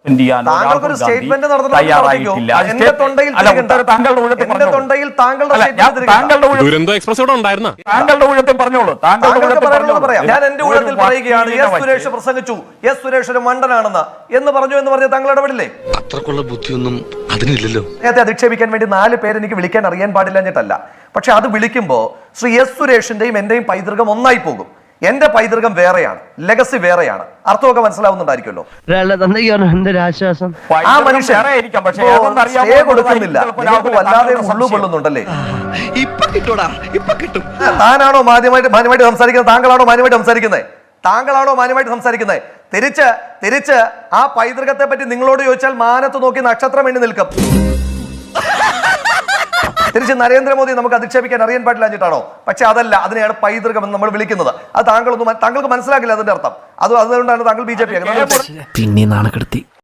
താങ്കൾക്കൊരു statement നടത്തണമെങ്കിൽ ഞാൻ എന്റെ ഊഴത്തിൽ പറയുകയാണ് എസ് സുരേഷ് പ്രസംഗിച്ചു, എസ് സുരേഷ് ഒരു മണ്ടനാണെന്ന് എന്ന് പറഞ്ഞ താങ്കൾ ഇടപെടില്ലേ? അത്രക്കുള്ള ബുദ്ധിയൊന്നും അതിനില്ലല്ലോ. നേരത്തെ അധിക്ഷേപിക്കാൻ വേണ്ടി 4 പേര് എനിക്ക് വിളിക്കാൻ അറിയാൻ പാടില്ലഞ്ഞിട്ടല്ല, പക്ഷെ അത് വിളിക്കുമ്പോ ശ്രീ എസ് സുരേഷിന്റെയും എന്റെയും പൈതൃകം ഒന്നായി പോകും. എന്റെ പൈതൃകം വേറെയാണ്, ലെഗസി വേറെയാണ്. അർത്ഥമൊക്കെ മനസ്സിലാവുന്നുണ്ടായിരിക്കുമല്ലോ. ആ മനുഷ്യൻ കൊടുക്കുന്നില്ല, വല്ലാതെ ഉള്ളുകൊള്ളുന്നുണ്ടല്ലേ? താനാണോ മാന്യമായിട്ട് സംസാരിക്കുന്നത്? താങ്കളാണോ മാന്യമായിട്ട് സംസാരിക്കുന്നത്? താങ്കളാണോ മാന്യമായിട്ട് സംസാരിക്കുന്നത്? തിരിച്ച് ആ പൈതൃകത്തെ പറ്റി നിങ്ങളോട് ചോദിച്ചാൽ മാനത്ത് നോക്കി നക്ഷത്രം എണ്ണി നിൽക്കും. തിരിച്ച് നരേന്ദ്രമോദി നമുക്ക് അധിക്ഷേപിക്കാൻ അറിയാൻ പാടില്ല എന്നിട്ടാണോ? പക്ഷെ അതല്ല, അതിനെയാണ് പൈതൃകം എന്ന് നമ്മൾ വിളിക്കുന്നത്. അത് താങ്കൾക്ക് മനസ്സിലാക്കില്ല അതിന്റെ അർത്ഥം. അതുകൊണ്ടാണ് താങ്കൾ BJP. പിന്നെ നാണക്കെടുത്തി